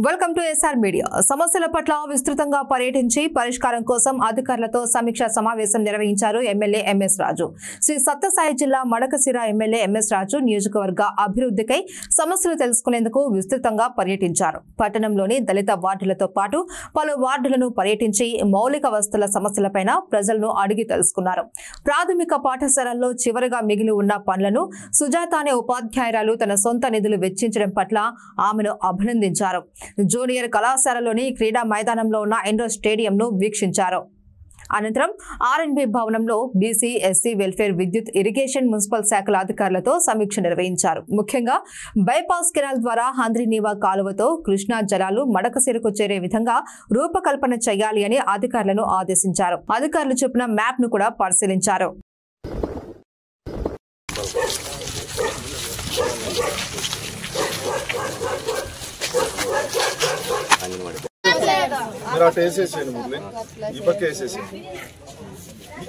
Welcome to SR media. సమస్యల పట్ల విస్తృతంగా పర్యటించి పరిష్కారం కోసం అధికారులతో సమీక్షా సమావేశం నిర్వహించారు ఎమ్మెల్యే ఎంఎస్ రాజు. శ్రీ సత్యసాయి జిల్లా మడకశిర ఎమ్మెల్యే ఎంఎస్ రాజు నియోజకవర్గ అభివృద్ధికై సమస్యలు తెలుసుకునేందుకు విస్తృతంగా పర్యటించారు. పట్టణంలోని దళిత వార్డులతో పాటు పలు వార్డులను పర్యటించి మౌలిక వసతుల సమస్యలపైన ప్రజలను అడిగి తెలుసుకున్నారు. ప్రాథమిక పాఠశాలల్లో చివరిగా మిగిలి ఉన్న పనులను సుజాత అనే ఉపాధ్యాయురాలు తన సొంత నిధులు వెచ్చించడం పట్ల ఆమెను అభినందించారు. జూనియర్ కళాశాలలోని క్రీడా మైదానంలో ఉన్న ఇండోర్ స్టేడియంను వీక్షించారు. అనంతరం ఆర్ఎన్బి భవనంలో బీసీ, ఎస్సీ వెల్ఫేర్, విద్యుత్, ఇరిగేషన్, మున్సిపల్ శాఖల అధికారులతో సమీక్ష నిర్వహించారు. ముఖ్యంగా బైపాస్ కెనాల్ ద్వారా హంద్రీనీవా కాలువతో కృష్ణా జలాలు మడకశిరకు చేరే విధంగా రూపకల్పన చేయాలి అని అధికారులను ఆదేశించారు. అధికారులు చెప్పిన మ్యాప్ ను కూడా పరిశీలించారు.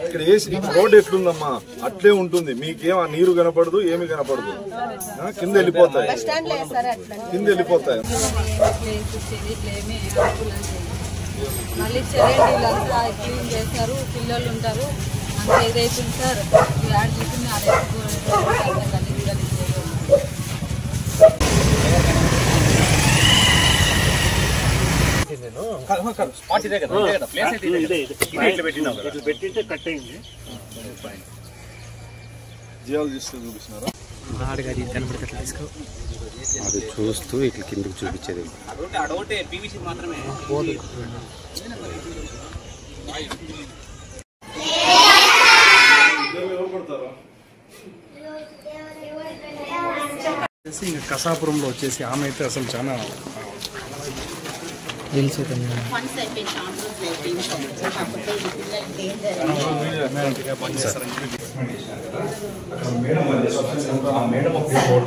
ఇక్కడ వేసి రోడ్ ఎట్లుందమ్మా అట్లే ఉంటుంది. మీకేం నీరు కనపడదు, ఏమి కనపడదు. కింద వెళ్ళిపోతాయి. మళ్ళీ చెరేండీలంతా క్లీన్ చేస్తారు, పిల్లలు ఉంటారు. అంత ఇదైతుంది సార్. యాడ్ చూసింది అది చూస్తూ ఇట్లా కిందకి చూపించేది. ఇంకా కసాపురంలో వచ్చేసి ఆమె అయితే అసలు చాలా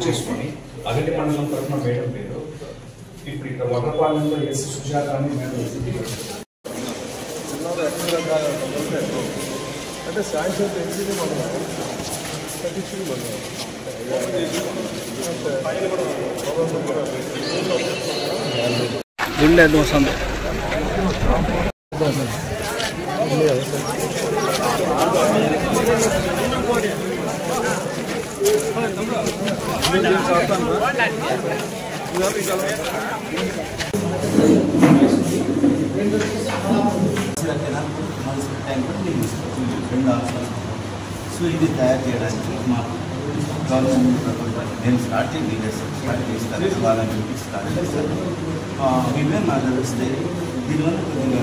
చేసుకుని అగటి మండలం తరఫున మేడం పేరు ఇప్పుడు ఇక్కడ వడ్రపాలెంలో ఎస్ సుజాత అని మేడం అంటే సాయంత్రం తెలిసింది సో ఇది తయారు చేయడానికి మాకు గవర్నమెంట్ నేను స్టార్ట్ చేస్తాను వాళ్ళని స్టార్ట్ చేస్తాను ఇవే నాకు తెలిస్తే దీనివల్ల కొద్దిగా